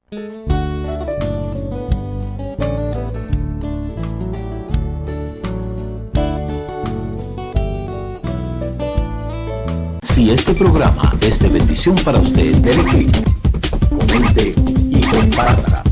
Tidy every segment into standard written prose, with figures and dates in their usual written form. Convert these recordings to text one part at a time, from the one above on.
Si este programa es de bendición para usted, dele clic, comente y comparta.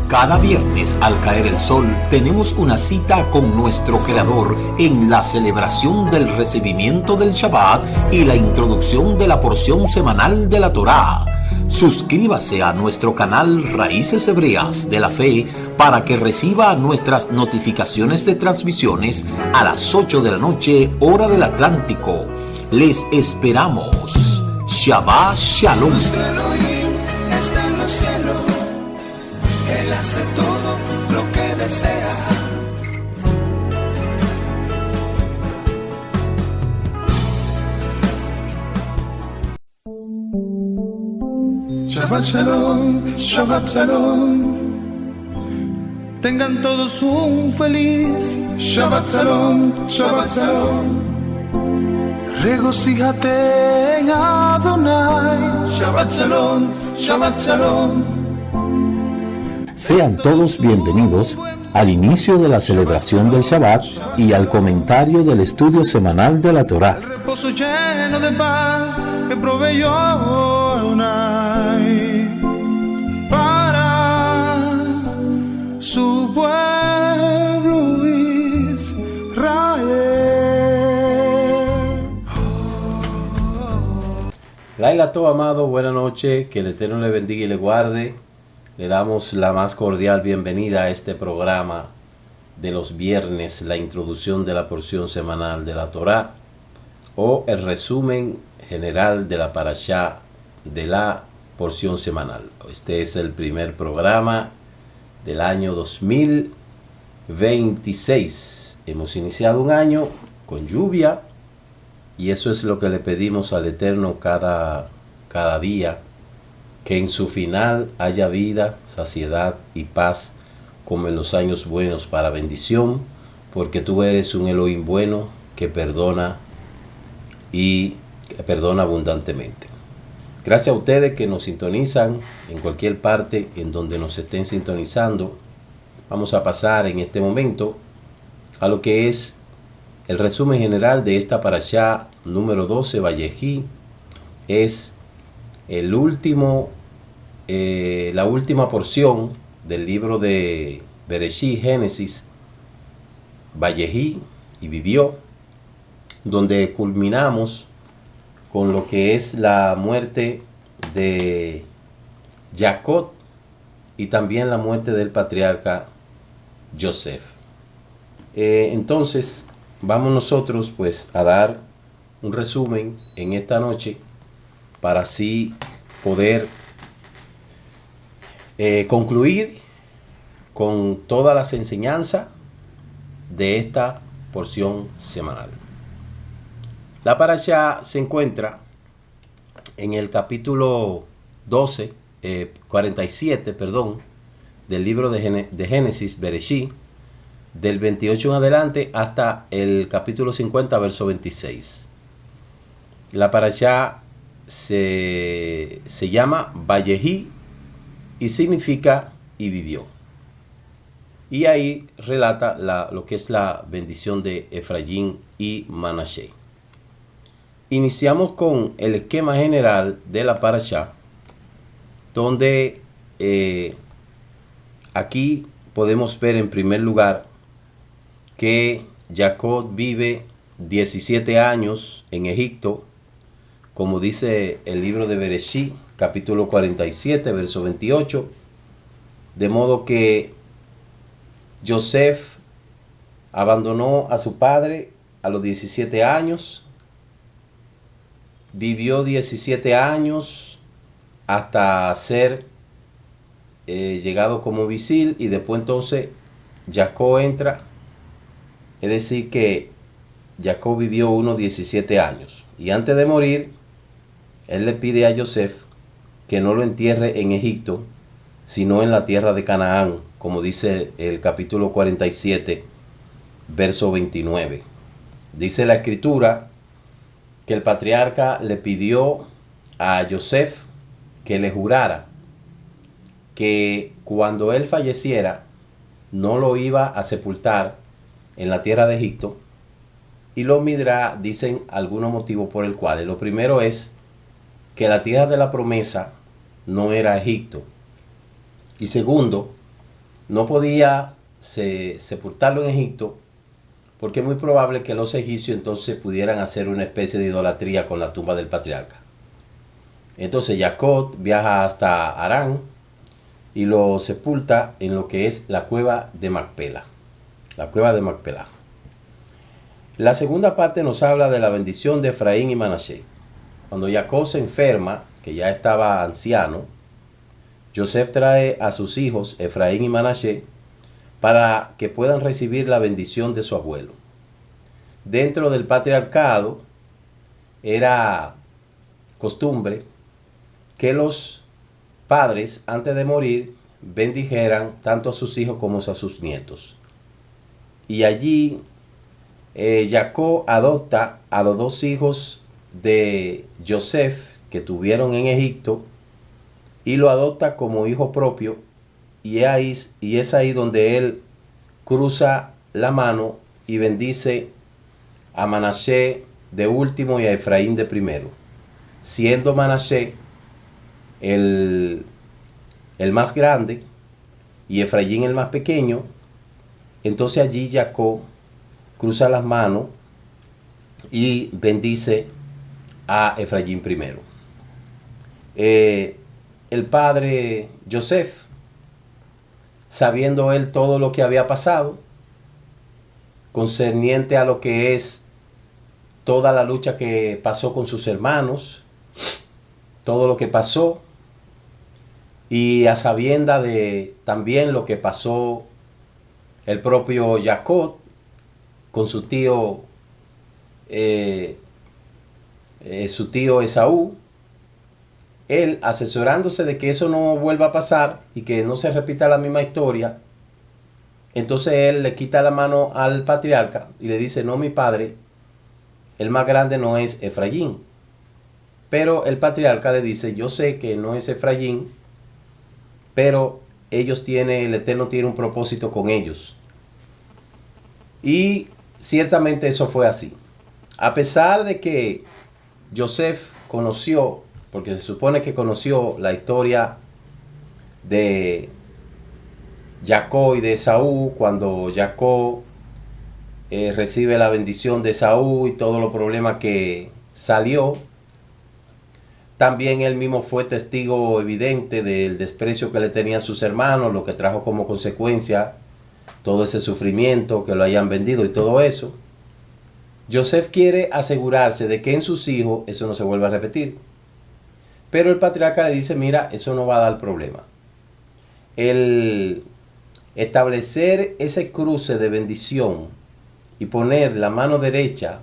Cada viernes al caer el sol tenemos una cita con nuestro Creador en la celebración del recibimiento del Shabbat y la introducción de la porción semanal de la Torá. Suscríbase a nuestro canal Raíces Hebreas de la Fe para que reciba nuestras notificaciones de transmisiones a las 8 de la noche, hora del Atlántico. Les esperamos. Shabbat Shalom. Está en los cielos, Él hace todo lo que desea. Shabbat Shalom, Shabbat Shalom. Tengan todos un feliz Shabbat Shalom, Shabbat Shalom. Regocíjate en Adonai. Shabbat Shalom, Shabbat Shalom. Sean todos bienvenidos al inicio de la celebración del Shabbat y al comentario del estudio semanal de la Torá. El reposo lleno de paz que proveyó Adonai para su pueblo Israel. Laila todo amado, buena noche, que el Eterno le bendiga y le guarde. Le damos la más cordial bienvenida a este programa de los viernes, la introducción de la porción semanal de la Torá o el resumen general de la parashá de la porción semanal. Este es el primer programa del año 2026. Hemos iniciado un año con lluvia y eso es lo que le pedimos al Eterno cada día, que en su final haya vida, saciedad y paz como en los años buenos para bendición, porque tú eres un Elohim bueno que perdona y que perdona abundantemente. Gracias a ustedes que nos sintonizan en cualquier parte en donde nos estén sintonizando. Vamos a pasar en este momento a lo que es el resumen general de esta parashá número 12, Vayehi. Es la última porción del libro de Bereshit, Génesis, Vayehi y vivió, donde culminamos con lo que es la muerte de Jacob y también la muerte del patriarca Yosef. Entonces vamos nosotros pues a dar un resumen en esta noche para así poder concluir con todas las enseñanzas de esta porción semanal. La parashá se encuentra en el capítulo 47, del libro de Génesis, Bereshit, del 28 en adelante hasta el capítulo 50, verso 26. La parashá se llama Vayehi y significa y vivió. Y ahí relata lo que es la bendición de Efraín y Manashe. Iniciamos con el esquema general de la parashá, donde aquí podemos ver en primer lugar que Jacob vive 17 años en Egipto, como dice el libro de Bereshit, capítulo 47, verso 28, de modo que Yosef abandonó a su padre a los 17 años, vivió 17 años hasta ser llegado como visir, y después entonces Jacob entra, es decir que Jacob vivió unos 17 años, y antes de morir, él le pide a Yosef que no lo entierre en Egipto, sino en la tierra de Canaán, como dice el capítulo 47, verso 29. Dice la escritura que el patriarca le pidió a Yosef que le jurara que cuando él falleciera no lo iba a sepultar en la tierra de Egipto. Y los Midrash dicen algunos motivos por el cual. Lo primero es que la tierra de la promesa no era Egipto. Y segundo, no podía sepultarlo en Egipto porque es muy probable que los egipcios entonces pudieran hacer una especie de idolatría con la tumba del patriarca. Entonces Jacob viaja hasta Harán y lo sepulta en lo que es la cueva de Macpela. La cueva de Macpela. La segunda parte nos habla de la bendición de Efraín y Manasés. Cuando Jacob se enferma, que ya estaba anciano, Yosef trae a sus hijos Efraín y Manasés para que puedan recibir la bendición de su abuelo. Dentro del patriarcado era costumbre que los padres antes de morir bendijeran tanto a sus hijos como a sus nietos. Y allí Jacob adopta a los dos hijos de Yosef que tuvieron en Egipto y lo adopta como hijo propio, y es ahí donde él cruza la mano y bendice a Manasés de último y a Efraín de primero, siendo Manasés el más grande y Efraín el más pequeño. Entonces allí Jacob cruza las manos y bendice a Efraín primero. El padre Yosef, sabiendo él todo lo que había pasado, concerniente a lo que es toda la lucha que pasó con sus hermanos, todo lo que pasó, y a sabienda de también lo que pasó el propio Jacob con su tío Esaú, él, asesorándose de que eso no vuelva a pasar y que no se repita la misma historia, entonces él le quita la mano al patriarca y le dice: no, mi padre, el más grande no es Efraín. Pero el patriarca le dice: yo sé que no es Efraín, pero el Eterno tiene un propósito con ellos. Y ciertamente eso fue así. A pesar de que Yosef conoció, porque se supone que conoció la historia de Jacob y de Esaú, cuando Jacob recibe la bendición de Esaú y todos los problemas que salió, también él mismo fue testigo evidente del desprecio que le tenían sus hermanos, lo que trajo como consecuencia todo ese sufrimiento, que lo hayan vendido y todo eso. Yosef quiere asegurarse de que en sus hijos eso no se vuelva a repetir. Pero el patriarca le dice: mira, eso no va a dar problema. El establecer ese cruce de bendición y poner la mano derecha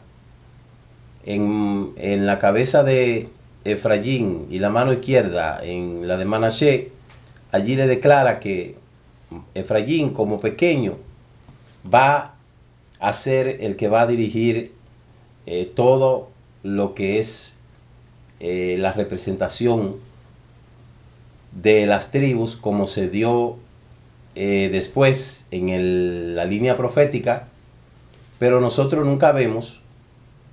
en la cabeza de Efraín y la mano izquierda en la de Manasés, allí le declara que Efraín, como pequeño, va a ser el que va a dirigir todo lo que es la representación de las tribus, como se dio después en la línea profética. Pero nosotros nunca vemos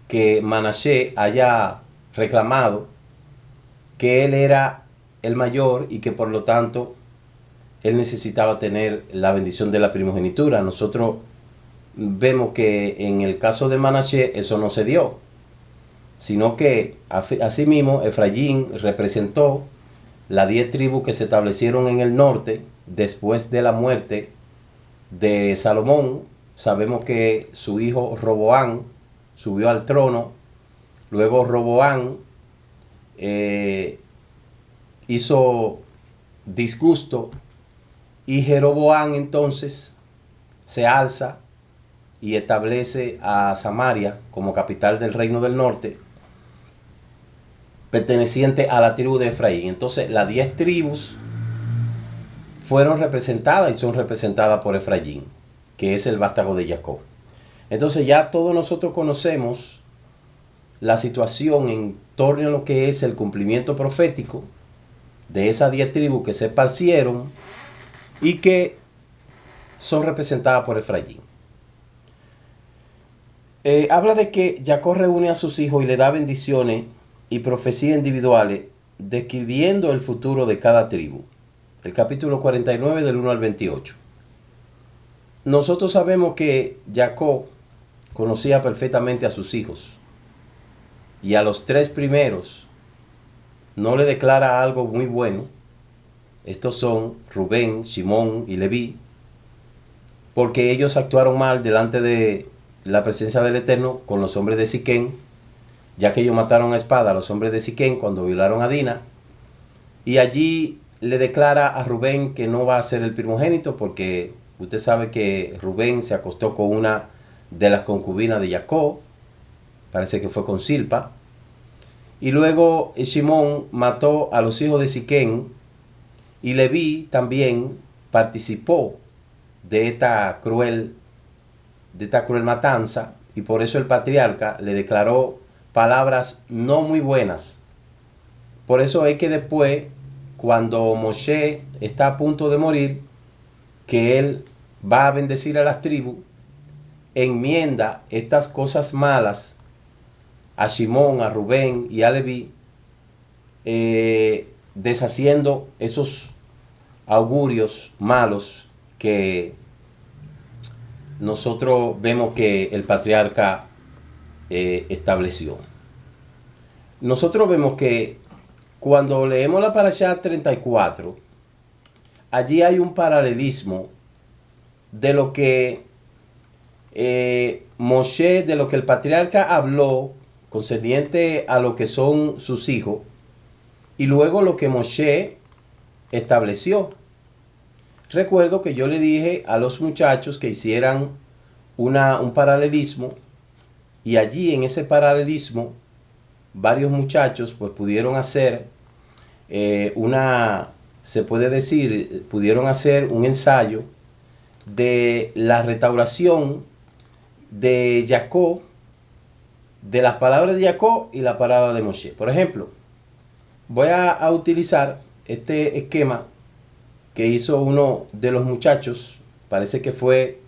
que Manasés haya reclamado que él era el mayor y que por lo tanto él necesitaba tener la bendición de la primogenitura. Nosotros vemos que en el caso de Manasés eso no se dio, sino que asimismo Efraín representó las 10 tribus que se establecieron en el norte después de la muerte de Salomón. Sabemos que su hijo Roboam subió al trono, luego Roboam hizo disgusto y Jeroboam entonces se alza y establece a Samaria como capital del reino del norte, perteneciente a la tribu de Efraín. Entonces las 10 tribus fueron representadas y son representadas por Efraín, que es el vástago de Jacob. Entonces ya todos nosotros conocemos la situación en torno a lo que es el cumplimiento profético de esas 10 tribus que se esparcieron y que son representadas por Efraín. Habla de que Jacob reúne a sus hijos y le da bendiciones y profecías individuales describiendo el futuro de cada tribu. El capítulo 49 del 1 al 28. Nosotros sabemos que Jacob conocía perfectamente a sus hijos y a los 3 primeros no le declara algo muy bueno. Estos son Rubén, Simón y Leví, porque ellos actuaron mal delante de la presencia del Eterno con los hombres de Siquén, ya que ellos mataron a espada a los hombres de Siquén cuando violaron a Dina. Y allí le declara a Rubén que no va a ser el primogénito, porque usted sabe que Rubén se acostó con una de las concubinas de Jacob, parece que fue con Silpa. Y luego Simón mató a los hijos de Siquén, y Leví también participó de esta cruel matanza, y por eso el patriarca le declaró palabras no muy buenas. Por eso es que después, cuando Moshe está a punto de morir, que él va a bendecir a las tribus, enmienda estas cosas malas a Simón, a Rubén y a Leví, deshaciendo esos augurios malos que nosotros vemos que el patriarca estableció. Nosotros vemos que cuando leemos la Parashá 34, allí hay un paralelismo de lo que Moshe, de lo que el patriarca habló concerniente a lo que son sus hijos, y luego lo que Moshe estableció. Recuerdo que yo le dije a los muchachos que hicieran un paralelismo, y allí en ese paralelismo varios muchachos pues pudieron hacer pudieron hacer un ensayo de la restauración de Jacob, de las palabras de Jacob y la palabra de Moshe. Por ejemplo, voy a utilizar este esquema que hizo uno de los muchachos, parece que fue,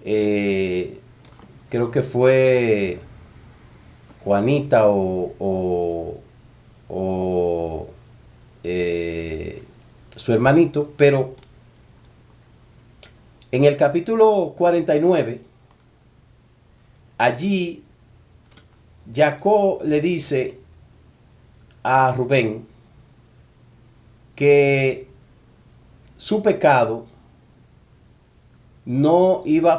creo que fue Juanita o su hermanito, pero en el capítulo 49, allí Jacob le dice a Rubén que su pecado no iba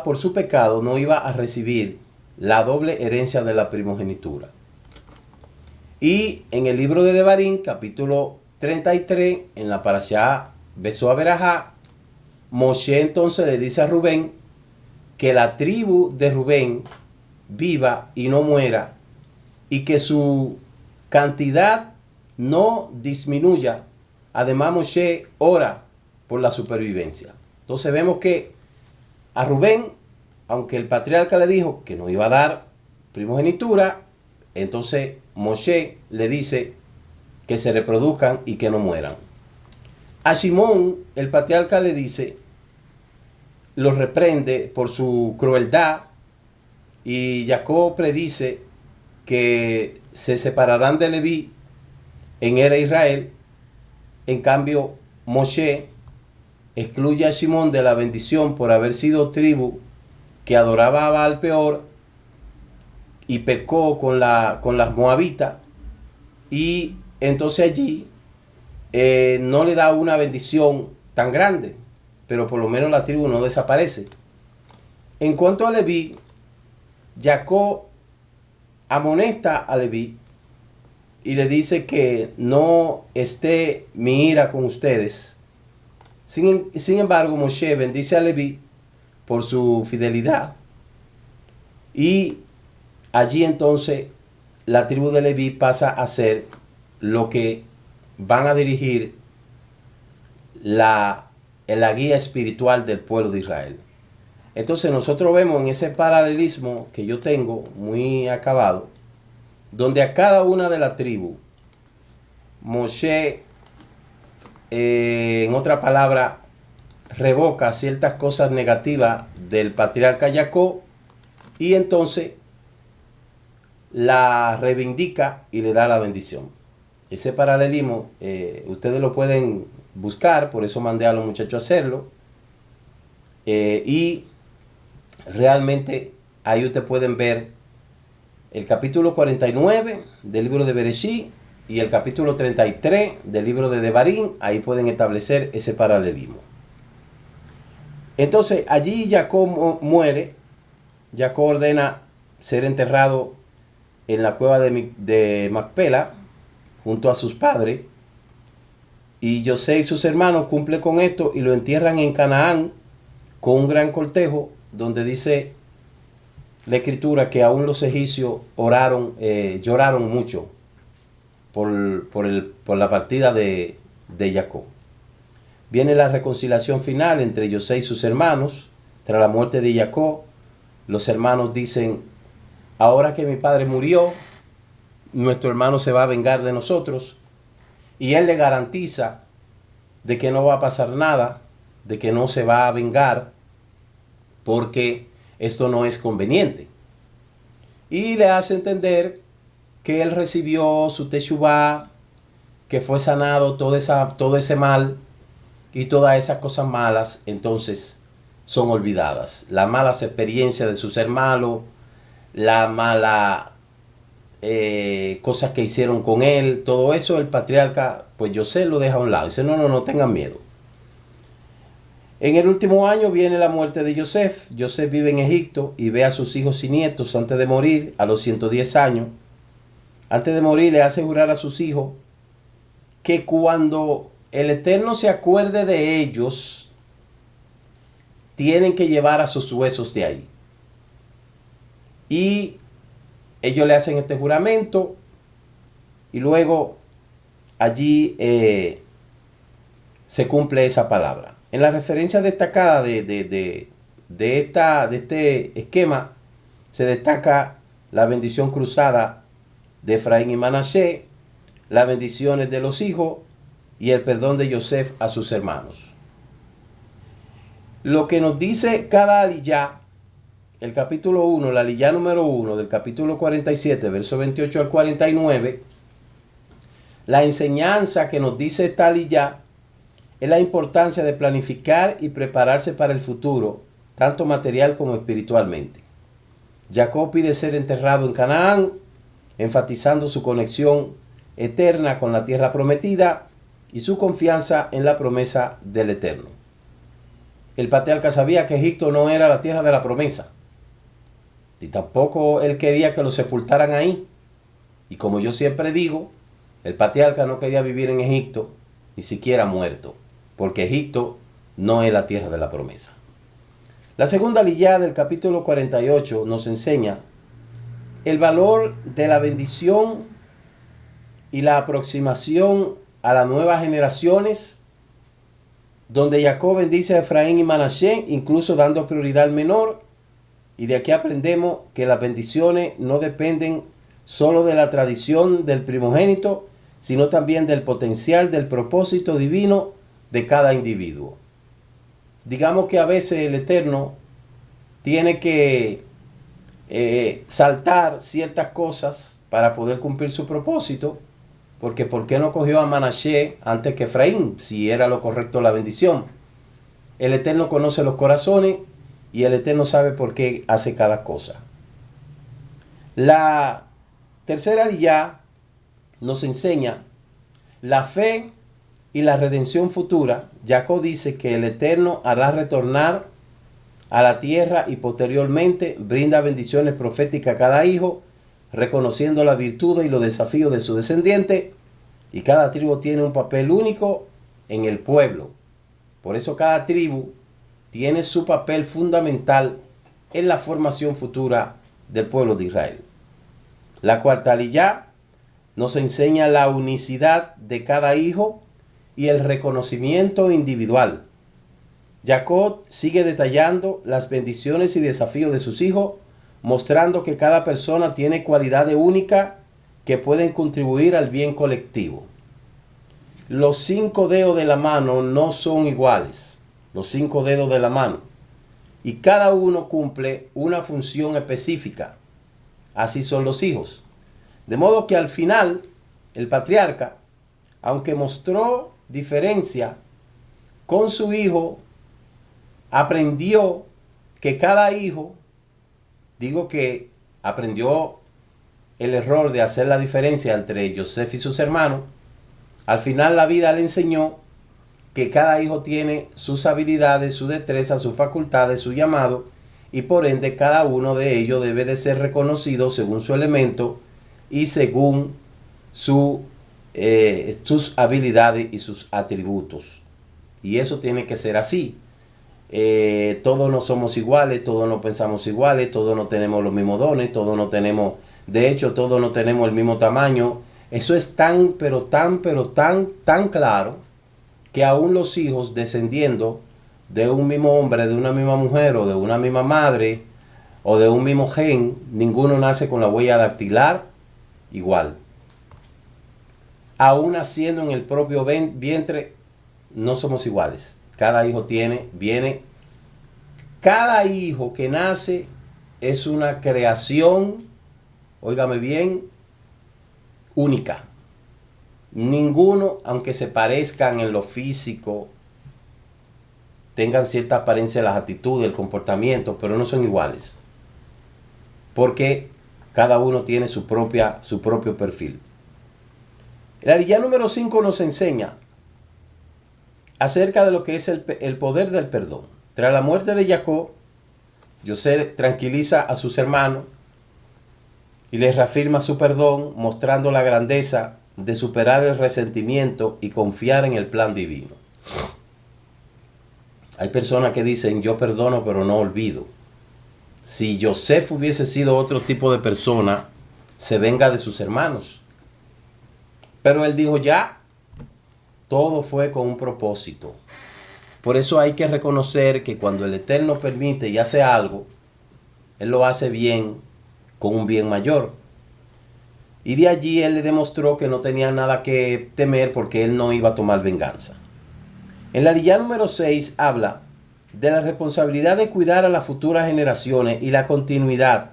a recibir la doble herencia de la primogenitura. Y en el libro de Devarim, capítulo 33, en la Parashá Besó a Berajá, Moshe entonces le dice a Rubén que la tribu de Rubén viva y no muera, y que su cantidad no disminuya. Además, Moshe ora por la supervivencia. Entonces vemos que a Rubén, aunque el patriarca le dijo que no iba a dar primogenitura, entonces Moshe le dice que se reproduzcan y que no mueran. A Simón, el patriarca le dice, lo reprende por su crueldad, y Jacob predice que se separarán de Leví en era Israel. En cambio, Moshe excluye a Simón de la bendición por haber sido tribu que adoraba a Baal Peor y pecó con las moabitas, y entonces allí no le da una bendición tan grande, pero por lo menos la tribu no desaparece. En cuanto a Leví, Jacob amonesta a Leví y le dice que no esté mi ira con ustedes. Sin embargo, Moshe bendice a Leví por su fidelidad, y allí entonces la tribu de Leví pasa a ser lo que van a dirigir la guía espiritual del pueblo de Israel. Entonces nosotros vemos en ese paralelismo que yo tengo muy acabado, donde a cada una de las tribus, Moshe, en otra palabra, revoca ciertas cosas negativas del patriarca Jacob y entonces la reivindica y le da la bendición. Ese paralelismo ustedes lo pueden buscar, por eso mandé a los muchachos a hacerlo. Y realmente ahí ustedes pueden ver el capítulo 49 del libro de Bereshit y el capítulo 33 del libro de Devarim. Ahí pueden establecer ese paralelismo. Entonces allí Jacob muere. Jacob ordena ser enterrado en la cueva de Macpela junto a sus padres. Y José y sus hermanos cumplen con esto y lo entierran en Canaán con un gran cortejo, donde dice la escritura que aún los egipcios lloraron mucho por la partida de Jacob. Viene la reconciliación final entre José y sus hermanos. Tras la muerte de Jacob, los hermanos dicen: ahora que mi padre murió, nuestro hermano se va a vengar de nosotros. Y él le garantiza de que no va a pasar nada, de que no se va a vengar, porque esto no es conveniente. Y le hace entender que él recibió su teshuvá, que fue sanado todo ese mal y todas esas cosas malas, entonces son olvidadas. Las malas experiencias de sus hermanos, la mala cosas que hicieron con él, todo eso el patriarca, pues José lo deja a un lado. Dice: no tengan miedo. En el último año viene la muerte de Joseph. Joseph vive en Egipto y ve a sus hijos y nietos antes de morir a los 110 años. Antes de morir le hace jurar a sus hijos que cuando el Eterno se acuerde de ellos, tienen que llevar a sus huesos de ahí. Y ellos le hacen este juramento y luego allí se cumple esa palabra. En la referencia destacada de este esquema se destaca la bendición cruzada de Efraín y Manasés, las bendiciones de los hijos y el perdón de Joseph a sus hermanos. Lo que nos dice cada aliyá, el capítulo 1, la aliyá número 1 del capítulo 47, verso 28 al 49, la enseñanza que nos dice esta aliyá es la importancia de planificar y prepararse para el futuro, tanto material como espiritualmente. Jacob pide ser enterrado en Canaán, enfatizando su conexión eterna con la tierra prometida y su confianza en la promesa del Eterno. El patriarca sabía que Egipto no era la tierra de la promesa, y tampoco él quería que lo sepultaran ahí. Y como yo siempre digo, el patriarca no quería vivir en Egipto, ni siquiera muerto, porque Egipto no es la tierra de la promesa. La segunda aliyá del capítulo 48 nos enseña el valor de la bendición y la aproximación a las nuevas generaciones, donde Jacob bendice a Efraín y Manasés, incluso dando prioridad al menor. Y de aquí aprendemos que las bendiciones no dependen solo de la tradición del primogénito, sino también del potencial del propósito divino de cada individuo. Digamos que a veces el Eterno tiene que saltar ciertas cosas para poder cumplir su propósito, porque ¿por qué no cogió a Manasés antes que Efraín, si era lo correcto la bendición? El Eterno conoce los corazones y el Eterno sabe por qué hace cada cosa. La tercera aliyá nos enseña la fe y la redención futura. Jacob dice que el Eterno hará retornar a la tierra y posteriormente brinda bendiciones proféticas a cada hijo, reconociendo la virtud y los desafíos de su descendiente, y cada tribu tiene un papel único en el pueblo. Por eso cada tribu tiene su papel fundamental en la formación futura del pueblo de Israel. La cuarta aliyá nos enseña la unicidad de cada hijo y el reconocimiento individual. Jacob sigue detallando las bendiciones y desafíos de sus hijos, mostrando que cada persona tiene cualidades únicas que pueden contribuir al bien colectivo. Los 5 dedos de la mano no son iguales, los 5 dedos de la mano, y cada uno cumple una función específica. Así son los hijos. De modo que al final, el patriarca, aunque mostró diferencia con su hijo, aprendió que cada hijo, aprendió el error de hacer la diferencia entre Joseph y sus hermanos. Al final la vida le enseñó que cada hijo tiene sus habilidades, su destreza, sus facultades, su llamado, y por ende cada uno de ellos debe de ser reconocido según su elemento y según sus habilidades y sus atributos. Y eso tiene que ser así. Todos no somos iguales, todos no pensamos iguales, todos no tenemos los mismos dones, todos no tenemos, de hecho todos no tenemos el mismo tamaño. Eso es tan claro que aún los hijos descendiendo de un mismo hombre, de una misma mujer o de una misma madre o de un mismo gen, ninguno nace con la huella dactilar igual. Aún naciendo en el propio vientre, no somos iguales. Cada hijo cada hijo que nace es una creación, óigame bien, única. Ninguno, aunque se parezcan en lo físico, tengan cierta apariencia de las actitudes, el comportamiento, pero no son iguales. Porque cada uno tiene su propio perfil. El Ariyá número 5 nos enseña acerca de lo que es el poder del perdón. Tras la muerte de Jacob, José tranquiliza a sus hermanos y les reafirma su perdón, mostrando la grandeza de superar el resentimiento y confiar en el plan divino. Hay personas que dicen, yo perdono pero no olvido. Si Joseph hubiese sido otro tipo de persona, se venga de sus hermanos. Pero él dijo, ya, todo fue con un propósito. Por eso hay que reconocer que cuando el Eterno permite y hace algo, Él lo hace bien, con un bien mayor. Y de allí Él le demostró que no tenía nada que temer porque Él no iba a tomar venganza. En la Ariyá número 6 habla de la responsabilidad de cuidar a las futuras generaciones y la continuidad.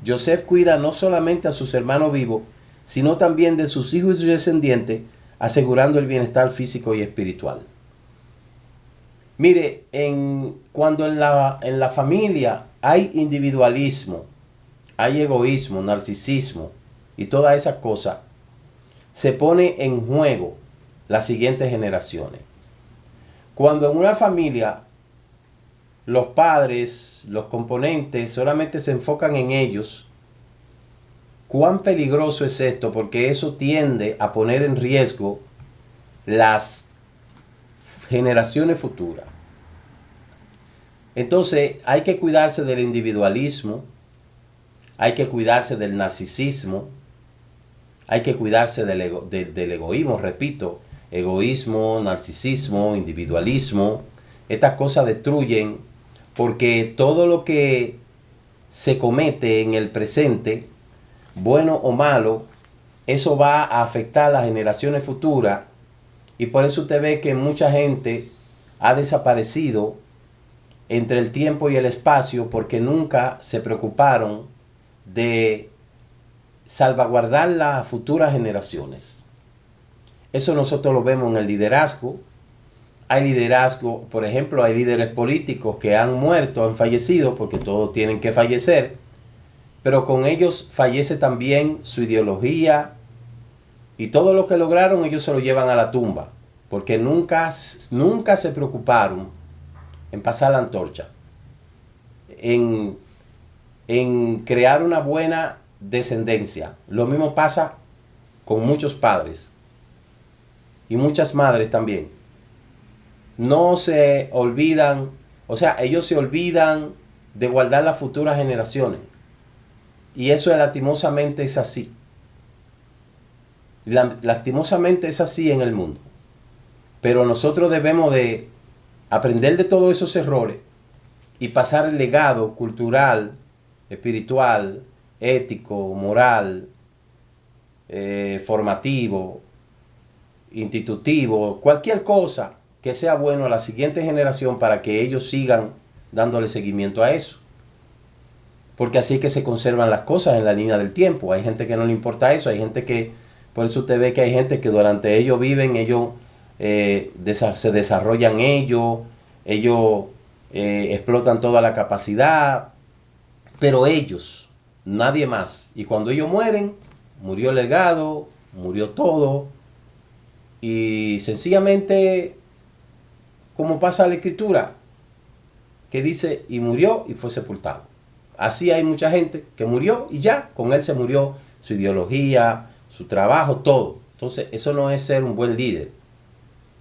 Joseph cuida no solamente a sus hermanos vivos, sino también de sus hijos y sus descendientes, asegurando el bienestar físico y espiritual. Mire, cuando en la familia hay individualismo, hay egoísmo, narcisismo y todas esas cosas, se pone en juego las siguientes generaciones. Cuando en una familia los padres, los componentes solamente se enfocan en ellos, ¿cuán peligroso es esto? Porque eso tiende a poner en riesgo las generaciones futuras. Entonces hay que cuidarse del individualismo, hay que cuidarse del narcisismo, hay que cuidarse del egoísmo, repito, egoísmo, narcisismo, individualismo. Estas cosas destruyen porque todo lo que se comete en el presente, bueno o malo, eso va a afectar a las generaciones futuras. Y por eso usted ve que mucha gente ha desaparecido entre el tiempo y el espacio porque nunca se preocuparon de salvaguardar las futuras generaciones. Eso nosotros lo vemos en el liderazgo. Hay liderazgo, por ejemplo, hay líderes políticos que han muerto, han fallecido, porque todos tienen que fallecer, pero con ellos fallece también su ideología y todo lo que lograron ellos se lo llevan a la tumba, porque nunca se preocuparon en pasar la antorcha, en crear una buena descendencia. Lo mismo pasa con muchos padres y muchas madres también. No se olvidan, o sea, ellos se olvidan de guardar las futuras generaciones. Y eso lastimosamente es así. Lastimosamente es así en el mundo. Pero nosotros debemos de aprender de todos esos errores y pasar el legado cultural, espiritual, ético, moral formativo, institutivo, cualquier cosa que sea bueno a la siguiente generación para que ellos sigan dándole seguimiento a eso. Porque así es que se conservan las cosas en la línea del tiempo. Hay gente que no le importa eso, hay gente que, por eso usted ve que hay gente que durante ellos viven, ellos se desarrollan ellos explotan toda la capacidad, pero ellos, nadie más. Y cuando ellos mueren, murió el legado, murió todo, y sencillamente, como pasa la escritura, que dice, y murió y fue sepultado. Así hay mucha gente que murió y ya, con él se murió su ideología, su trabajo, todo. Entonces, eso no es ser un buen líder.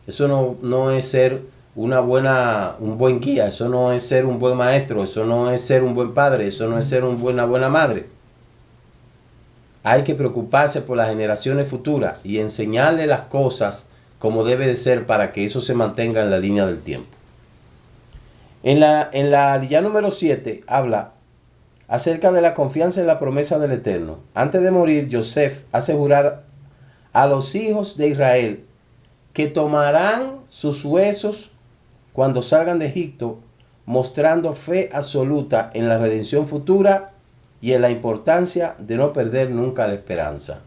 Eso no es ser un buen guía. Eso no es ser un buen maestro. Eso no es ser un buen padre. Eso no es ser una buena madre. Hay que preocuparse por las generaciones futuras y enseñarle las cosas como debe de ser para que eso se mantenga en la línea del tiempo. En la aliyá número 7 habla acerca de la confianza en la promesa del Eterno. Antes de morir, Yosef hace jurar a los hijos de Israel que tomarán sus huesos cuando salgan de Egipto, mostrando fe absoluta en la redención futura y en la importancia de no perder nunca la esperanza.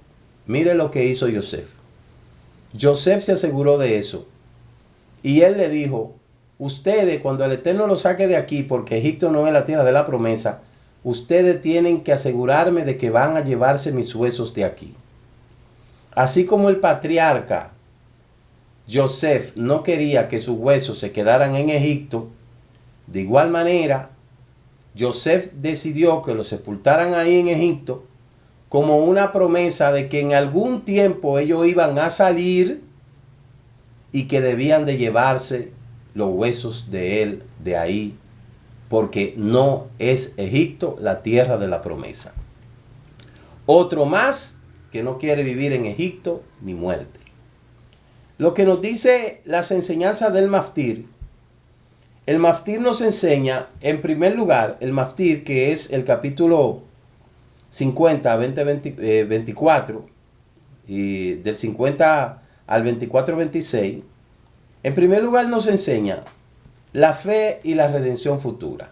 Mire lo que hizo Yosef. Yosef se aseguró de eso. Y él le dijo, ustedes cuando el Eterno los saque de aquí, porque Egipto no es la tierra de la promesa, ustedes tienen que asegurarme de que van a llevarse mis huesos de aquí. Así como el patriarca Yosef no quería que sus huesos se quedaran en Egipto, de igual manera, Yosef decidió que los sepultaran ahí en Egipto como una promesa de que en algún tiempo ellos iban a salir y que debían de llevarse los huesos de él de ahí, porque no es Egipto la tierra de la promesa. Otro más que no quiere vivir en Egipto ni muerte. Lo que nos dice las enseñanzas del Maftir, el Maftir nos enseña, en primer lugar, el Maftir, que es el capítulo 50, 24, y del 50 al 24, 26, en primer lugar nos enseña la fe y la redención futura.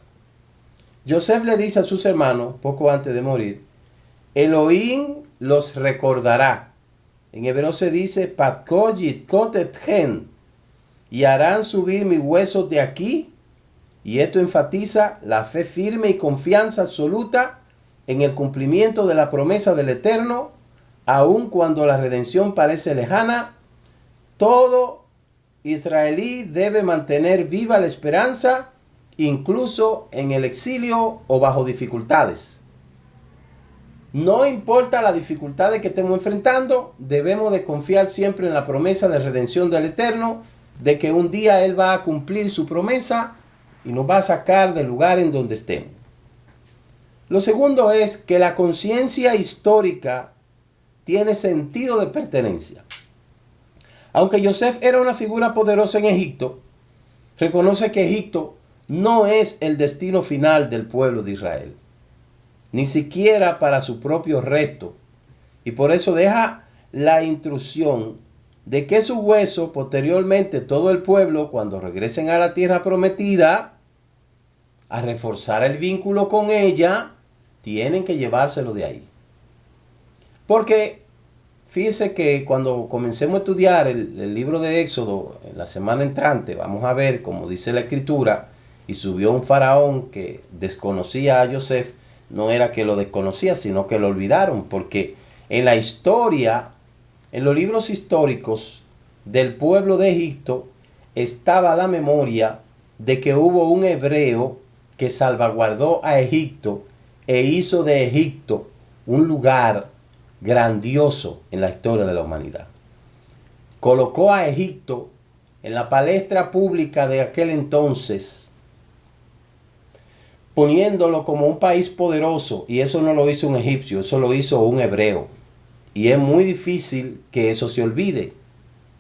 Yosef le dice a sus hermanos, poco antes de morir, Elohim los recordará. En hebreo se dice, Patko yitkot etchen, y harán subir mis huesos de aquí. Y esto enfatiza la fe firme y confianza absoluta en el cumplimiento de la promesa del Eterno, aun cuando la redención parece lejana. Todo israelí debe mantener viva la esperanza, incluso en el exilio o bajo dificultades. No importa las dificultades que estemos enfrentando, debemos de confiar siempre en la promesa de redención del Eterno, de que un día Él va a cumplir su promesa y nos va a sacar del lugar en donde estemos. Lo segundo es que la conciencia histórica tiene sentido de pertenencia. Aunque Yosef era una figura poderosa en Egipto, reconoce que Egipto no es el destino final del pueblo de Israel, ni siquiera para su propio resto, y por eso deja la instrucción de que sus huesos, posteriormente todo el pueblo, cuando regresen a la tierra prometida, a reforzar el vínculo con ella, tienen que llevárselo de ahí. Porque fíjese que cuando comencemos a estudiar el libro de Éxodo, en la semana entrante, vamos a ver, como dice la Escritura, y subió un faraón que desconocía a Yosef. No era que lo desconocía, sino que lo olvidaron, porque en la historia, en los libros históricos del pueblo de Egipto, estaba la memoria de que hubo un hebreo que salvaguardó a Egipto e hizo de Egipto un lugar grandioso en la historia de la humanidad. Colocó a Egipto en la palestra pública de aquel entonces, poniéndolo como un país poderoso, y eso no lo hizo un egipcio, eso lo hizo un hebreo. Y es muy difícil que eso se olvide.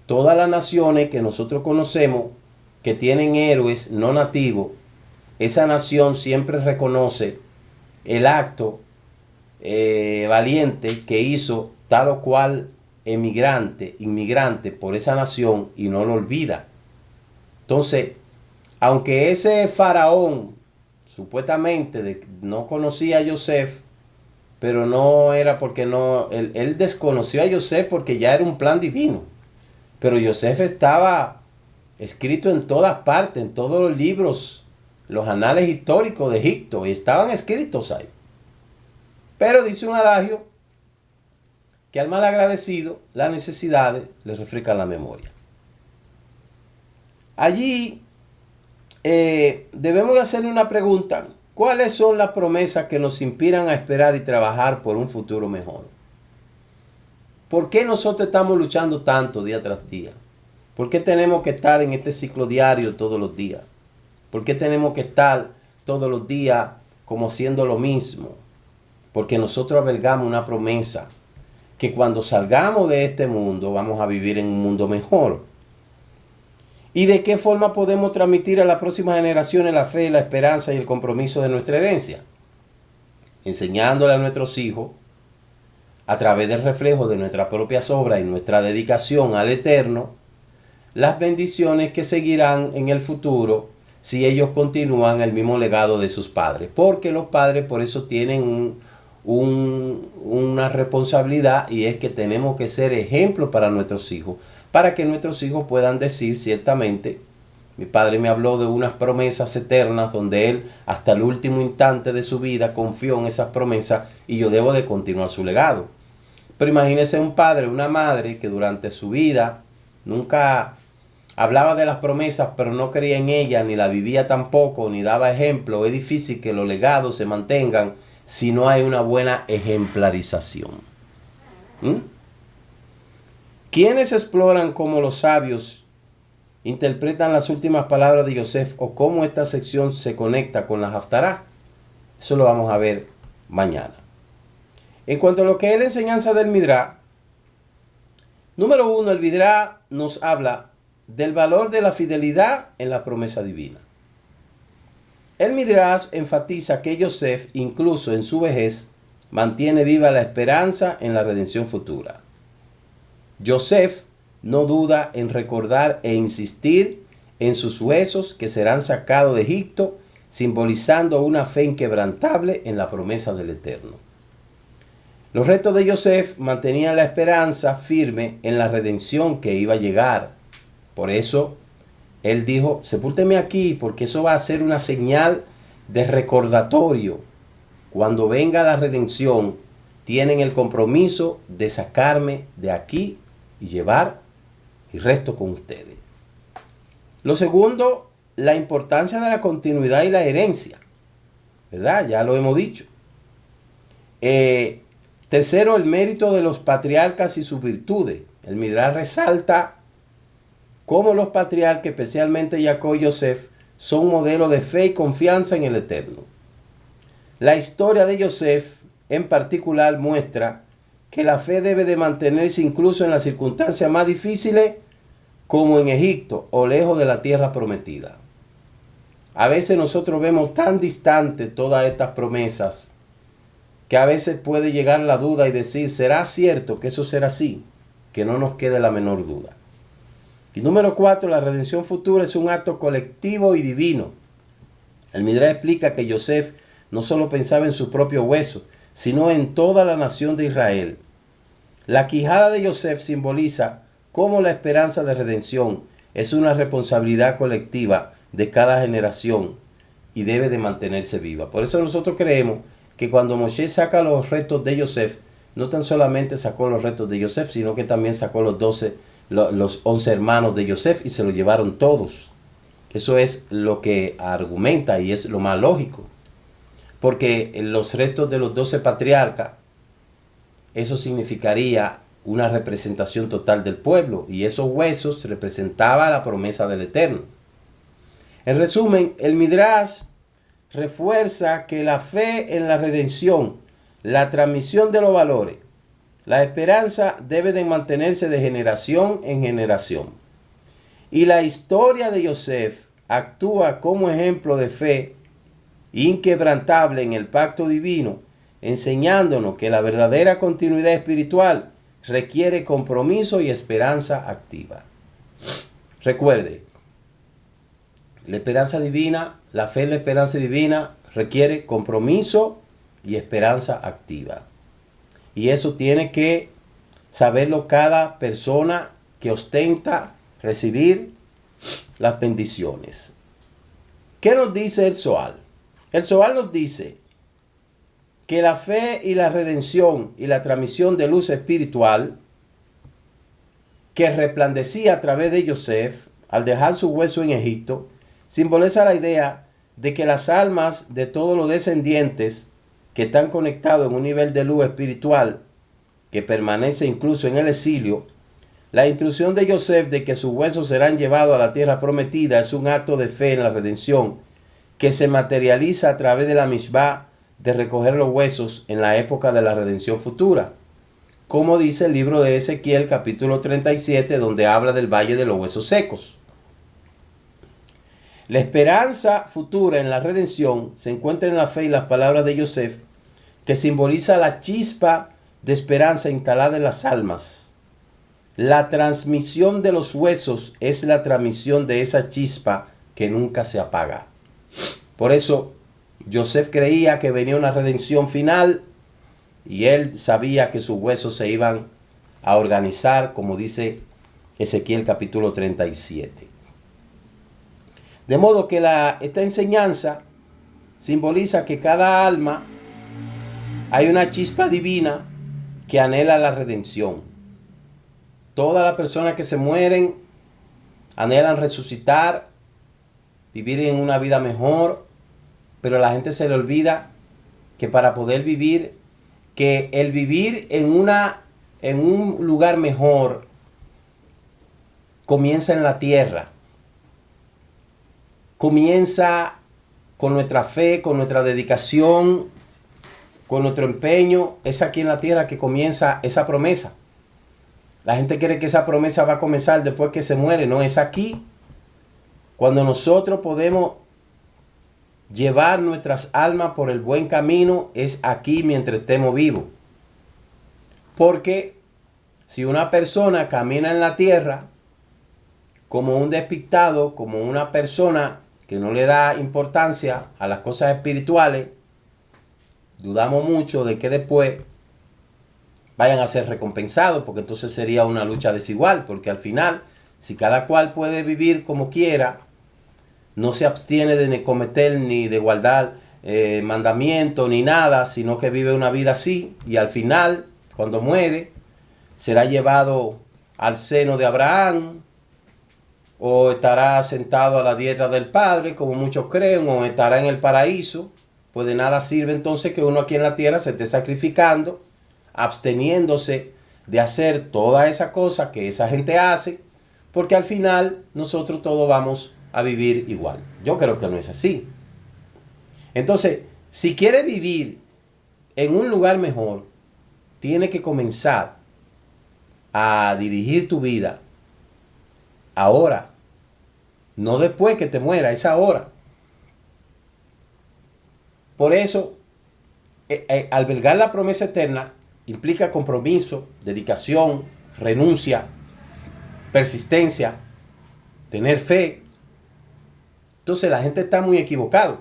Todas las naciones que nosotros conocemos, que tienen héroes no nativos, esa nación siempre reconoce el acto valiente que hizo tal o cual inmigrante por esa nación y no lo olvida. Entonces, aunque ese faraón supuestamente no conocía a Joseph, pero no era porque él desconoció a Joseph porque ya era un plan divino. Pero Joseph estaba escrito en todas partes, en todos los libros, los anales históricos de Egipto, y estaban escritos ahí. Pero dice un adagio que al mal agradecido las necesidades le refrescan la memoria. Allí debemos de hacerle una pregunta. ¿Cuáles son las promesas que nos inspiran a esperar y trabajar por un futuro mejor? ¿Por qué nosotros estamos luchando tanto día tras día? ¿Por qué tenemos que estar en este ciclo diario todos los días? ¿Por qué tenemos que estar todos los días como haciendo lo mismo? Porque nosotros albergamos una promesa, que cuando salgamos de este mundo vamos a vivir en un mundo mejor. ¿Y de qué forma podemos transmitir a las próximas generaciones la fe, la esperanza y el compromiso de nuestra herencia? Enseñándole a nuestros hijos, a través del reflejo de nuestras propias obras y nuestra dedicación al Eterno, las bendiciones que seguirán en el futuro si ellos continúan el mismo legado de sus padres. Porque los padres por eso tienen una responsabilidad, y es que tenemos que ser ejemplo para nuestros hijos, para que nuestros hijos puedan decir ciertamente: mi padre me habló de unas promesas eternas donde él hasta el último instante de su vida confió en esas promesas y yo debo de continuar su legado. Pero imagínese un padre, una madre que durante su vida nunca hablaba de las promesas, pero no creía en ellas, ni la vivía tampoco, ni daba ejemplo. Es difícil que los legados se mantengan si no hay una buena ejemplarización. ¿Quiénes exploran cómo los sabios interpretan las últimas palabras de Joseph o cómo esta sección se conecta con la Haftará? Eso lo vamos a ver mañana. En cuanto a lo que es la enseñanza del Midrash, número 1, el Midrash nos habla del valor de la fidelidad en la promesa divina. El Midrash enfatiza que Joseph, incluso en su vejez, mantiene viva la esperanza en la redención futura. Joseph no duda en recordar e insistir en sus huesos que serán sacados de Egipto, simbolizando una fe inquebrantable en la promesa del Eterno. Los restos de Joseph mantenían la esperanza firme en la redención que iba a llegar. Por eso él dijo: sepúlteme aquí, porque eso va a ser una señal de recordatorio. Cuando venga la redención, tienen el compromiso de sacarme de aquí y llevar mi resto con ustedes. Lo segundo, la importancia de la continuidad y la herencia, ¿verdad? Ya lo hemos dicho. Tercero, el mérito de los patriarcas y sus virtudes. El Midrash resalta cómo los patriarcas, especialmente Jacob y Joseph, son modelos de fe y confianza en el Eterno. La historia de Joseph en particular muestra que la fe debe de mantenerse incluso en las circunstancias más difíciles, como en Egipto o lejos de la tierra prometida. A veces nosotros vemos tan distante todas estas promesas que a veces puede llegar la duda y decir: ¿será cierto que eso será así? Que no nos quede la menor duda. Y número 4, la redención futura es un acto colectivo y divino. El Midrash explica que Joseph no solo pensaba en su propio hueso, sino en toda la nación de Israel. La quijada de Joseph simboliza cómo la esperanza de redención es una responsabilidad colectiva de cada generación y debe de mantenerse viva. Por eso nosotros creemos que cuando Moshe saca los restos de Joseph, no tan solamente sacó los restos de Joseph, sino que también sacó los 11 hermanos de Joseph y se los llevaron todos. Eso es lo que argumenta y es lo más lógico. Porque los restos de los 12 patriarcas, eso significaría una representación total del pueblo, y esos huesos representaban la promesa del Eterno. En resumen, el Midrash refuerza que la fe en la redención, la transmisión de los valores, la esperanza debe de mantenerse de generación en generación. Y la historia de Joseph actúa como ejemplo de fe inquebrantable en el pacto divino, enseñándonos que la verdadera continuidad espiritual requiere compromiso y esperanza activa. Recuerde, la esperanza divina, la fe en la esperanza divina requiere compromiso y esperanza activa. Y eso tiene que saberlo cada persona que ostenta recibir las bendiciones. ¿Qué nos dice el Zohar? El Zohar nos dice que la fe y la redención y la transmisión de luz espiritual que resplandecía a través de Yosef al dejar su hueso en Egipto simboliza la idea de que las almas de todos los descendientes que están conectados en un nivel de luz espiritual que permanece incluso en el exilio, la instrucción de Yosef de que sus huesos serán llevados a la tierra prometida es un acto de fe en la redención que se materializa a través de la mishvá de recoger los huesos en la época de la redención futura, como dice el libro de Ezequiel capítulo 37, donde habla del valle de los huesos secos. La esperanza futura en la redención se encuentra en la fe y las palabras de Yosef, que simboliza la chispa de esperanza instalada en las almas. La transmisión de los huesos es la transmisión de esa chispa que nunca se apaga. Por eso, Yosef creía que venía una redención final y él sabía que sus huesos se iban a organizar, como dice Ezequiel capítulo 37. De modo que esta enseñanza simboliza que cada alma hay una chispa divina que anhela la redención. Todas las personas que se mueren anhelan resucitar, vivir en una vida mejor, pero a la gente se le olvida que para poder vivir, que el vivir en un lugar mejor comienza en la tierra. Comienza con nuestra fe, con nuestra dedicación, con nuestro empeño. Es aquí en la tierra que comienza esa promesa. La gente cree que esa promesa va a comenzar después que se muere. No, es aquí. Cuando nosotros podemos llevar nuestras almas por el buen camino, es aquí mientras estemos vivos. Porque si una persona camina en la tierra como un despistado, como una persona que no le da importancia a las cosas espirituales, dudamos mucho de que después vayan a ser recompensados, porque entonces sería una lucha desigual, porque al final, si cada cual puede vivir como quiera, no se abstiene de cometer ni de guardar mandamientos ni nada, sino que vive una vida así, y al final, cuando muere, será llevado al seno de Abraham, o estará sentado a la diestra del Padre, como muchos creen, o estará en el paraíso. Pues de nada sirve entonces que uno aquí en la tierra se esté sacrificando, absteniéndose de hacer toda esa cosa que esa gente hace, porque al final nosotros todos vamos a vivir igual. Yo creo que no es así. Entonces, si quieres vivir en un lugar mejor, tienes que comenzar a dirigir tu vida ahora, no después que te muera, es ahora. Por eso, albergar la promesa eterna implica compromiso, dedicación, renuncia, persistencia, tener fe. Entonces la gente está muy equivocada.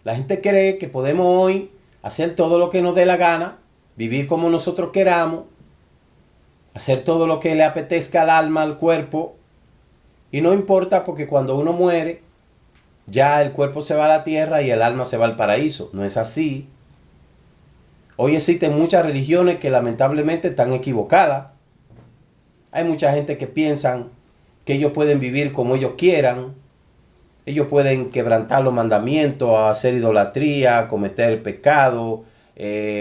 La gente cree que podemos hoy hacer todo lo que nos dé la gana, vivir como nosotros queramos, hacer todo lo que le apetezca al alma, al cuerpo, y no importa porque cuando uno muere, ya el cuerpo se va a la tierra y el alma se va al paraíso. No es así. Hoy existen muchas religiones que lamentablemente están equivocadas. Hay mucha gente que piensan que ellos pueden vivir como ellos quieran. Ellos pueden quebrantar los mandamientos, hacer idolatría, cometer pecado,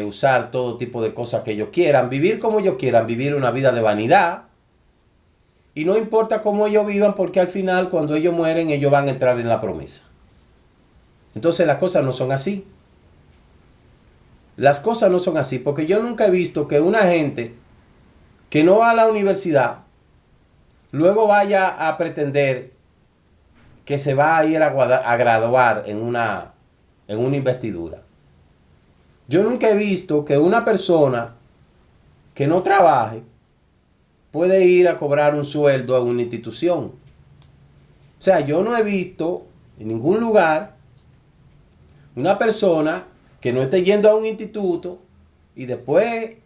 usar todo tipo de cosas que ellos quieran, vivir como ellos quieran, vivir una vida de vanidad. Y no importa cómo ellos vivan, porque al final, cuando ellos mueren, ellos van a entrar en la promesa. Entonces las cosas no son así. Las cosas no son así, porque yo nunca he visto que una gente que no va a la universidad, luego vaya a pretender que se va a ir a graduar en una investidura. Yo nunca he visto que una persona que no trabaje puede ir a cobrar un sueldo a una institución. O sea, yo no he visto en ningún lugar una persona que no esté yendo a un instituto y después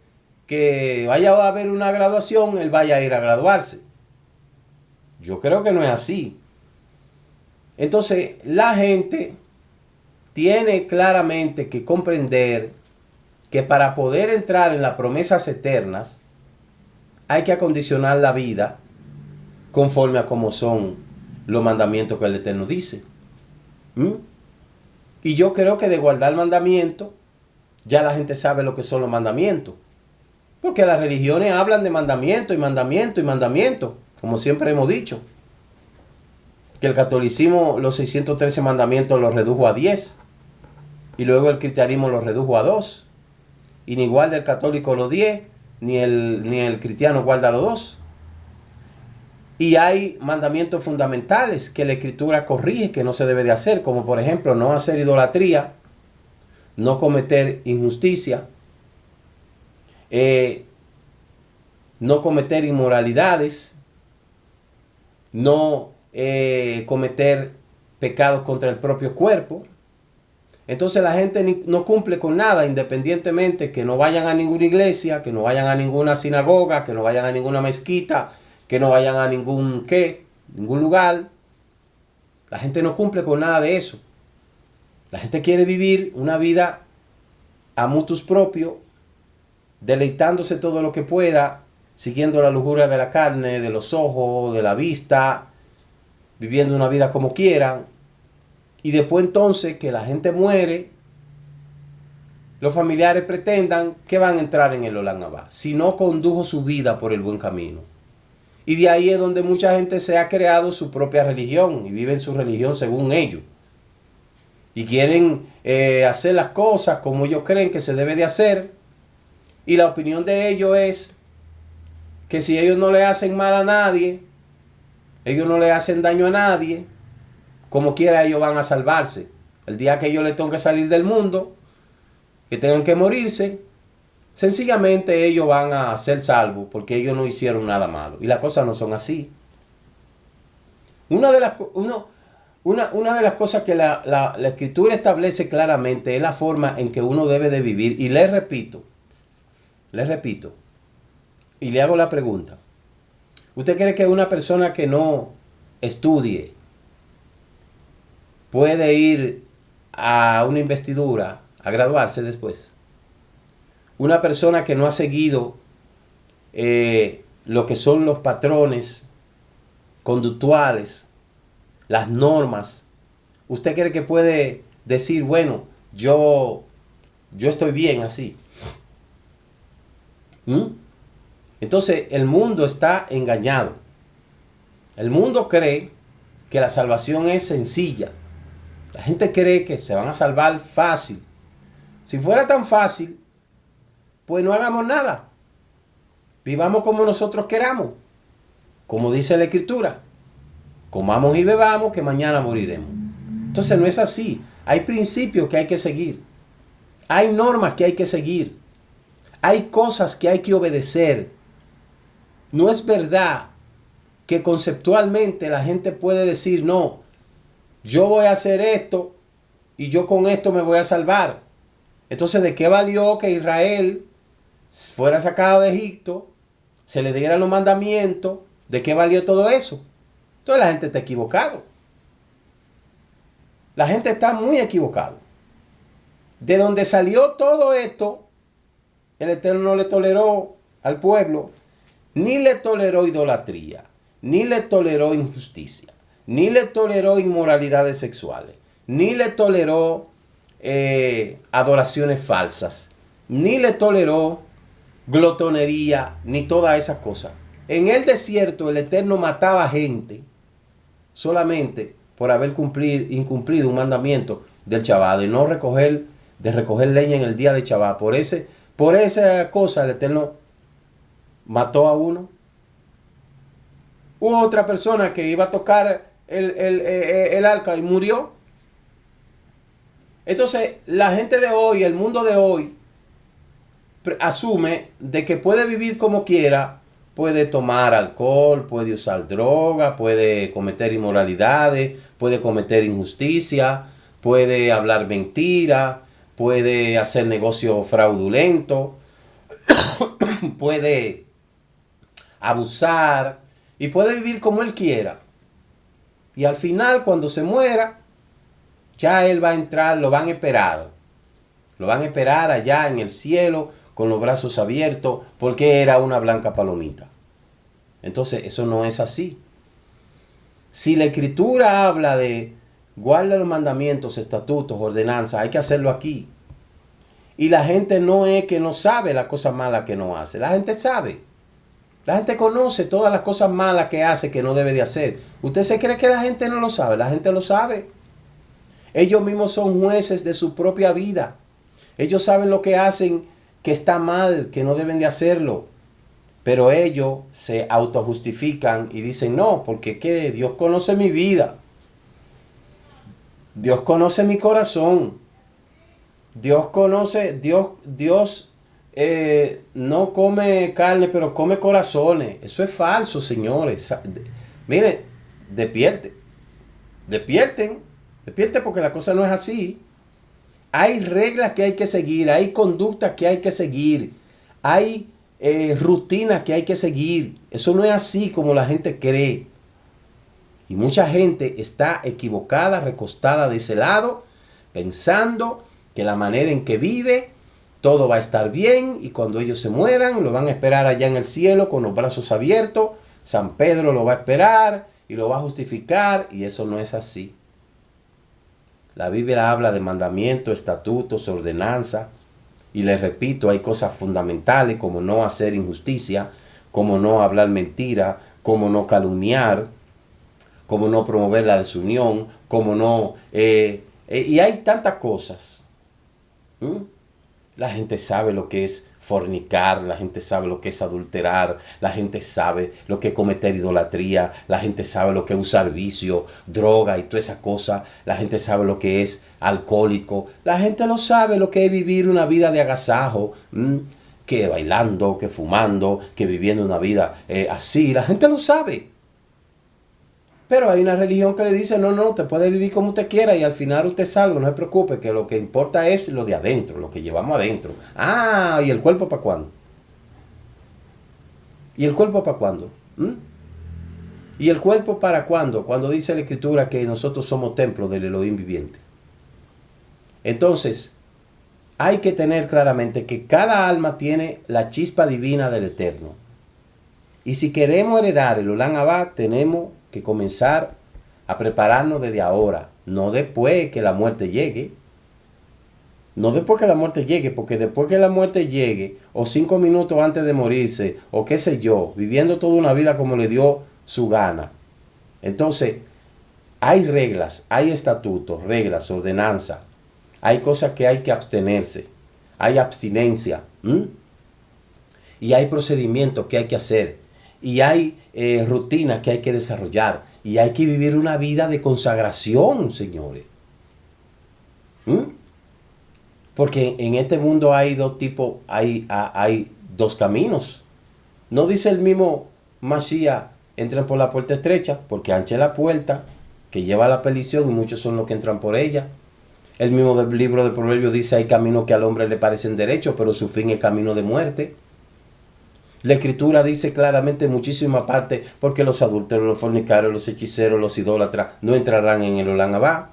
que vaya a haber una graduación, él vaya a ir a graduarse. Yo creo que no es así. Entonces, la gente tiene claramente que comprender que para poder entrar en las promesas eternas hay que acondicionar la vida conforme a cómo son los mandamientos que el Eterno dice. Y yo creo que de guardar mandamientos, ya la gente sabe lo que son los mandamientos. Porque las religiones hablan de mandamiento y mandamiento y mandamiento, como siempre hemos dicho. Que el catolicismo los 613 mandamientos los redujo a 10. Y luego el cristianismo los redujo a 2. Y ni guarda el católico los 10, ni el cristiano guarda los 2. Y hay mandamientos fundamentales que la Escritura corrige que no se debe de hacer, como por ejemplo no hacer idolatría, no cometer injusticia, no cometer inmoralidades, no cometer pecados contra el propio cuerpo. Entonces la gente no cumple con nada, independientemente que no vayan a ninguna iglesia, que no vayan a ninguna sinagoga, que no vayan a ninguna mezquita, que no vayan a ningún lugar. La gente no cumple con nada de eso. La gente quiere vivir una vida a motus propio, deleitándose todo lo que pueda, siguiendo la lujuria de la carne, de los ojos, de la vista, viviendo una vida como quieran. Y después entonces que la gente muere, los familiares pretendan que van a entrar en el Olam Abba, si no condujo su vida por el buen camino. Y de ahí es donde mucha gente se ha creado su propia religión y viven su religión según ellos. Y quieren hacer las cosas como ellos creen que se debe de hacer. Y la opinión de ellos es que si ellos no le hacen mal a nadie, ellos no le hacen daño a nadie, como quiera ellos van a salvarse. El día que ellos le tengan que salir del mundo, que tengan que morirse, sencillamente ellos van a ser salvos porque ellos no hicieron nada malo. Y las cosas no son así. Una de las cosas que la Escritura establece claramente es la forma en que uno debe de vivir. Y les repito, y le hago la pregunta. ¿Usted cree que una persona que no estudie puede ir a una investidura a graduarse después? Una persona que no ha seguido lo que son los patrones conductuales, las normas, ¿usted cree que puede decir, bueno, yo estoy bien así? Entonces el mundo está engañado. El mundo cree que la salvación es sencilla. La gente cree que se van a salvar fácil. Si fuera tan fácil, pues no hagamos nada. Vivamos como nosotros queramos. Como dice la Escritura. Comamos y bebamos que mañana moriremos. Entonces no es así. Hay principios que hay que seguir. Hay normas que hay que seguir. Hay cosas que hay que obedecer. No es verdad que conceptualmente la gente puede decir, no, yo voy a hacer esto y yo con esto me voy a salvar. Entonces, ¿de qué valió que Israel fuera sacado de Egipto, se le dieran los mandamientos? ¿De qué valió todo eso? Entonces la gente está equivocada. La gente está muy equivocada. De donde salió todo esto, el Eterno no le toleró al pueblo, ni le toleró idolatría, ni le toleró injusticia, ni le toleró inmoralidades sexuales, ni le toleró adoraciones falsas, ni le toleró glotonería, ni todas esas cosas. En el desierto el Eterno mataba gente solamente por haber incumplido un mandamiento del Shabbat, de no recoger leña en el día de Shabbat. Por esa cosa el Eterno mató a uno. Hubo otra persona que iba a tocar el arca y murió. Entonces la gente de hoy, el mundo de hoy, asume de que puede vivir como quiera, puede tomar alcohol, puede usar droga, puede cometer inmoralidades, puede cometer injusticia, puede hablar mentira, puede hacer negocio fraudulento, puede abusar y puede vivir como él quiera. Y al final, cuando se muera, ya él va a entrar, lo van a esperar. Lo van a esperar allá en el cielo con los brazos abiertos porque era una blanca palomita. Entonces, eso no es así. Si la Escritura habla de guarda los mandamientos, estatutos, ordenanzas, hay que hacerlo aquí. Y la gente no es que no sabe las cosas malas que no hace. La gente sabe. La gente conoce todas las cosas malas que hace que no debe de hacer. ¿Usted se cree que la gente no lo sabe? La gente lo sabe. Ellos mismos son jueces de su propia vida. Ellos saben lo que hacen que está mal, que no deben de hacerlo. Pero ellos se autojustifican y dicen, no, porque ¿qué? Dios conoce mi vida. Dios conoce mi corazón. Dios conoce, Dios no come carne, pero come corazones. Eso es falso, señores. Miren, despierten porque la cosa no es así. Hay reglas que hay que seguir, hay conductas que hay que seguir, hay rutinas que hay que seguir. Eso no es así como la gente cree. Y mucha gente está equivocada, recostada de ese lado, pensando que la manera en que vive, todo va a estar bien y cuando ellos se mueran, lo van a esperar allá en el cielo con los brazos abiertos. San Pedro lo va a esperar y lo va a justificar y eso no es así. La Biblia habla de mandamientos, estatutos, ordenanzas. Y les repito, hay cosas fundamentales como no hacer injusticia, como no hablar mentira, como no calumniar, como no promover la desunión, como no... y hay tantas cosas. La gente sabe lo que es fornicar, la gente sabe lo que es adulterar, la gente sabe lo que es cometer idolatría, la gente sabe lo que es usar vicio, droga y toda esa cosa, la gente sabe lo que es alcohólico, la gente lo sabe lo que es vivir una vida de agasajo, que bailando, que fumando, que viviendo una vida así, la gente lo sabe. Pero hay una religión que le dice, no, usted puede vivir como usted quiera y al final usted es salvo, no se preocupe, que lo que importa es lo de adentro, lo que llevamos adentro. Ah, ¿y el cuerpo para cuándo? ¿Y el cuerpo para cuándo? ¿Y el cuerpo para cuándo? Cuando dice la Escritura que nosotros somos templos del Elohim viviente. Entonces, hay que tener claramente que cada alma tiene la chispa divina del Eterno. Y si queremos heredar el Olam Abba, tenemos que comenzar a prepararnos desde ahora, no después que la muerte llegue. No después que la muerte llegue, porque después que la muerte llegue, o 5 minutos antes de morirse, o qué sé yo, viviendo toda una vida como le dio su gana. Entonces, hay reglas, hay estatutos, reglas, ordenanzas. Hay cosas que hay que abstenerse. Hay abstinencia. Y hay procedimientos que hay que hacer. Y hay rutinas que hay que desarrollar. Y hay que vivir una vida de consagración, señores. Porque en este mundo hay dos tipos, hay dos caminos. No dice el mismo Mashiach, entren por la puerta estrecha, porque ancha es la puerta que lleva a la perdición y muchos son los que entran por ella. El mismo del libro de Proverbios dice, hay caminos que al hombre le parecen derechos, pero su fin es camino de muerte. La Escritura dice claramente en muchísimas partes, porque los adúlteros, los fornicarios, los hechiceros, los idólatras no entrarán en el Olam Abba.